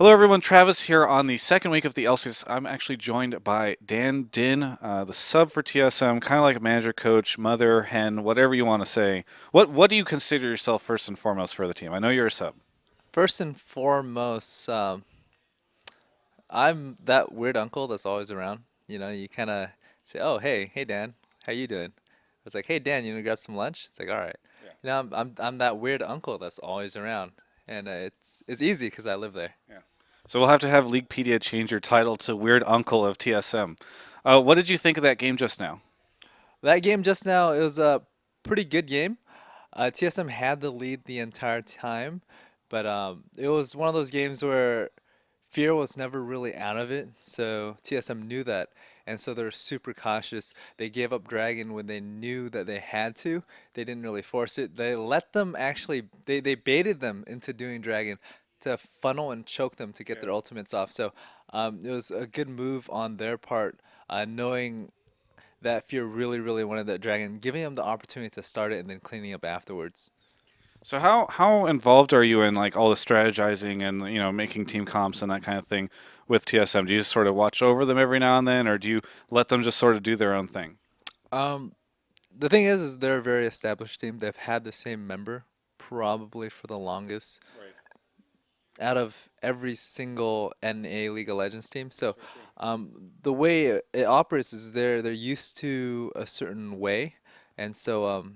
Hello, everyone. Travis here on the second week of the LCS. I'm actually joined by Dan Dinh, the sub for TSM, kind of like a manager, coach, mother, hen, whatever you want to say. What do you consider yourself first and foremost for the team? I know you're a sub. First and foremost, I'm that weird uncle that's always around. You kind of say, "Oh, hey, Dan, how you doing?" It's like, "Hey, Dan, you want to grab some lunch?" It's like, "All right." Yeah, I'm that weird uncle that's always around, and it's easy because I live there. yeah. So we'll have to have Leaguepedia change your title to Weird Uncle of TSM. What did you think of that game just now? That game just now, it was a pretty good game. TSM had the lead the entire time, but it was one of those games where fear was never really out of it. So TSM knew that, and so they're super cautious. They gave up Dragon when they knew that they had to. They didn't really force it. They let them actually. They baited them into doing Dragon to funnel and choke them to get Yeah. their ultimates off. So it was a good move on their part, knowing that Fear really wanted that dragon, giving him the opportunity to start it and then cleaning up afterwards. So how involved are you in like all the strategizing and making team comps and that kind of thing with TSM? Do you just sort of watch over them every now and then, or do you let them just sort of do their own thing? Um, the thing is they're a very established team. They've had the same member probably for the longest Right. out of every single NA League of Legends team. So, So true. the way it operates is they're used to a certain way, and so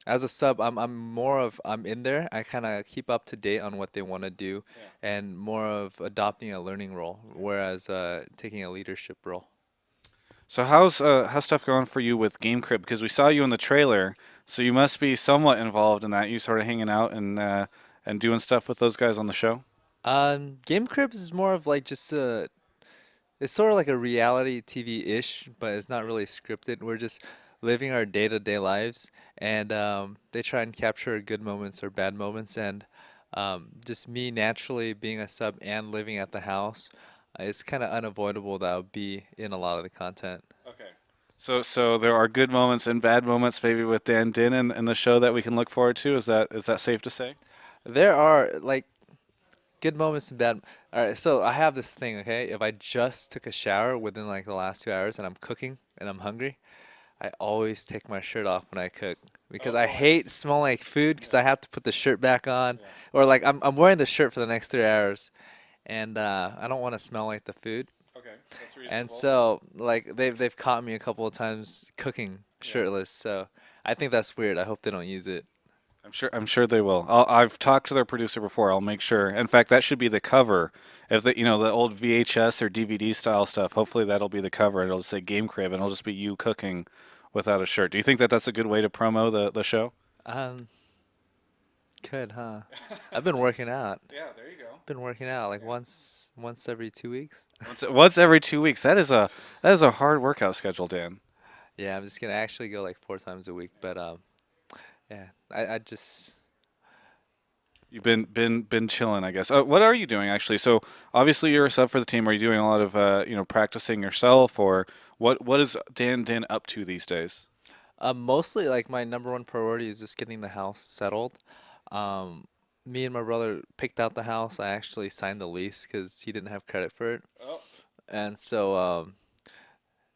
as a sub, I'm in there. I kind of keep up to date on what they want to do, Yeah. and more of adopting a learning role, whereas taking a leadership role. So how's stuff going for you with GameCrib? Because we saw you in the trailer, so you must be somewhat involved in that. You sort of hanging out and doing stuff with those guys on the show. GameCribs is more of like just it's sort of like a reality TV-ish, but it's not really scripted. We're just living our day-to-day lives, and they try and capture good moments or bad moments. And just me naturally being a sub and living at the house, it's kind of unavoidable that I'll be in a lot of the content. Okay. So there are good moments and bad moments, maybe with Dan Din in the show that we can look forward to. Is that safe to say? There are like good moments and bad. All right, so I have this thing, okay? If I just took a shower within like the last 2 hours and I'm cooking and I'm hungry, I always take my shirt off when I cook because I Oh, I hate see. smelling like food because Yeah, I have to put the shirt back on, yeah. or like I'm wearing the shirt for the next 3 hours, and I don't want to smell like the food. Okay, that's And reasonable. so like they've caught me a couple of times cooking Yeah. shirtless, so I think that's weird. I hope they don't use it. I'm sure they will. I've talked to their producer before. I'll make sure. In fact, that should be the cover. If the old VHS or DVD style stuff, hopefully that'll be the cover. It'll say Game Crib and it'll just be you cooking without a shirt. Do you think that that's a good way to promo the show? Um, Good, huh? I've been working out. Yeah, there you go. Been working out like Yeah. once every 2 weeks. Once every 2 weeks. That is a hard workout schedule, Dan. Yeah, I'm just gonna actually go like 4 times a week, but yeah, I just You've been chilling, I guess. What are you doing actually? So obviously you're a sub for the team. Are you doing a lot of practicing yourself, or what is Dan Din up to these days? mostly like my number one priority is just getting the house settled. Um, Me and my brother picked out the house. I actually signed the lease because he didn't have credit for it, Oh, and so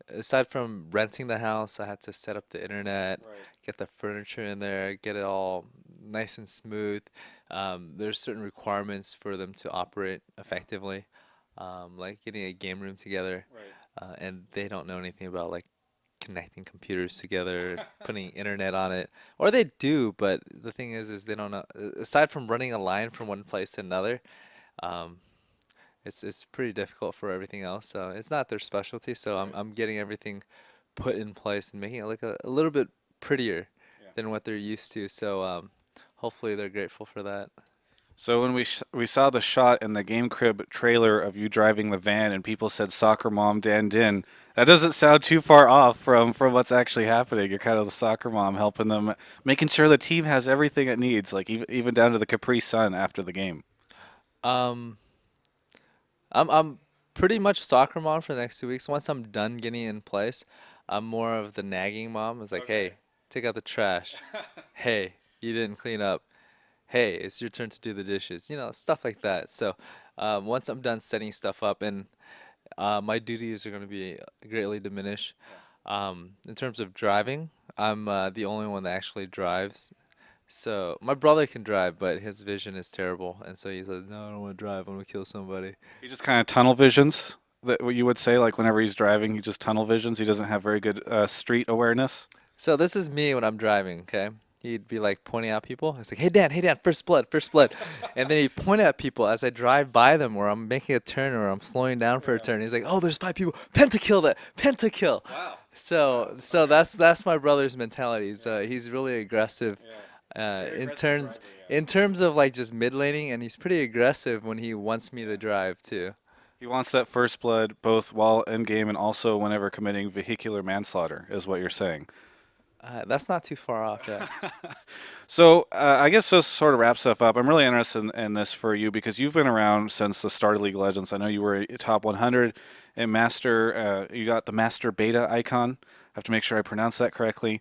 aside from renting the house, I had to set up the internet, right. get the furniture in there, get it all nice and smooth. There's certain requirements for them to operate effectively, like getting a game room together, Right. and they don't know anything about like connecting computers together, putting internet on it, or they do, but the thing is they don't know. Aside from running a line from one place to another, um, it's pretty difficult for everything else. So it's not their specialty. So Right. I'm getting everything put in place and making it look a little bit prettier Yeah. than what they're used to. So hopefully they're grateful for that. So when we saw the shot in the Game Crib trailer of you driving the van and people said soccer mom Dan Din, that doesn't sound too far off from what's actually happening. You're kind of the soccer mom helping them, making sure the team has everything it needs, like even down to the Capri Sun after the game. Um, I'm pretty much soccer mom for the next 2 weeks. Once I'm done getting in place, I'm more of the nagging mom. It's like, Okay. hey, take out the trash. Hey, you didn't clean up. hey, it's your turn to do the dishes, stuff like that. So once I'm done setting stuff up, and my duties are going to be greatly diminished. In terms of driving, I'm the only one that actually drives. So my brother can drive, but his vision is terrible, and so he says, "No, I don't want to drive. I'm gonna kill somebody." He just kind of tunnel visions. That what you would say, like whenever he's driving, he just tunnel visions. He doesn't have very good street awareness. So this is me when I'm driving, okay? He'd be like pointing at people. It's like, hey Dan, first blood, first blood. And then he'd point at people as I drive by them or I'm making a turn or I'm slowing down for a turn. He's like, oh, there's 5 people. Pentakill that. Pentakill. Wow. So that's my brother's mentality. He's really aggressive Very in aggressive terms driver, yeah. in terms of like just mid laning, and he's pretty aggressive when he wants me to drive too. He wants that first blood both while in game and also whenever committing vehicular manslaughter, is what you're saying. That's not too far off, yeah. So I guess this sort of wraps stuff up. I'm really interested in this for you because you've been around since the start of League of Legends. I know you were a top 100 in Master. You got the Master Beta icon. I have to make sure I pronounce that correctly.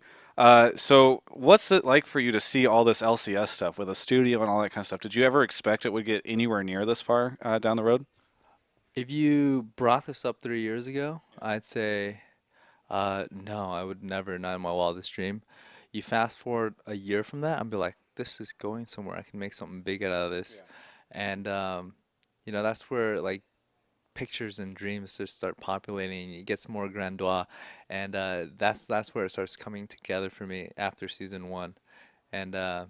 So what's it like for you to see all this LCS stuff with a studio and all that kind of stuff? Did you ever expect it would get anywhere near this far down the road? If you brought this up 3 years ago, I'd say no, I would never, not in my wildest dream. You fast forward a year from that, I'd be like, this is going somewhere. I can make something big out of this. And that's where like pictures and dreams just start populating. It gets more grandiose, and that's where it starts coming together for me after season one. And I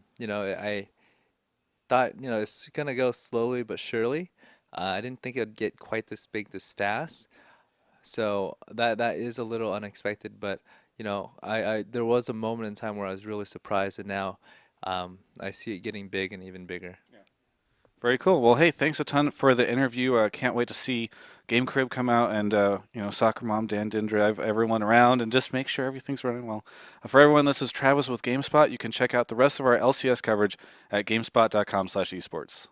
thought it's gonna go slowly but surely. I didn't think it'd get quite this big this fast. So that is a little unexpected, but I there was a moment in time where I was really surprised, and now I see it getting big and even bigger. Very cool. Well, hey, thanks a ton for the interview. Can't wait to see GameCrib come out and Soccer Mom Dan Din drive everyone around and just make sure everything's running well. For everyone, this is Travis with GameSpot. You can check out the rest of our LCS coverage at gamespot.com/esports.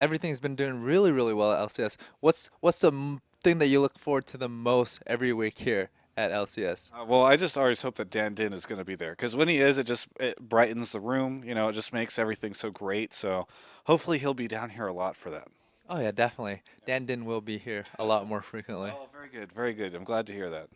Everything's been doing really, really well at LCS. What's the thing that you look forward to the most every week here at LCS? Well, I just always hope that Dan Din is going to be there because when he is, it brightens the room. It just makes everything so great. So hopefully he'll be down here a lot for that. Oh yeah, definitely. Dan Din will be here a lot more frequently. Oh, very good, very good. I'm glad to hear that.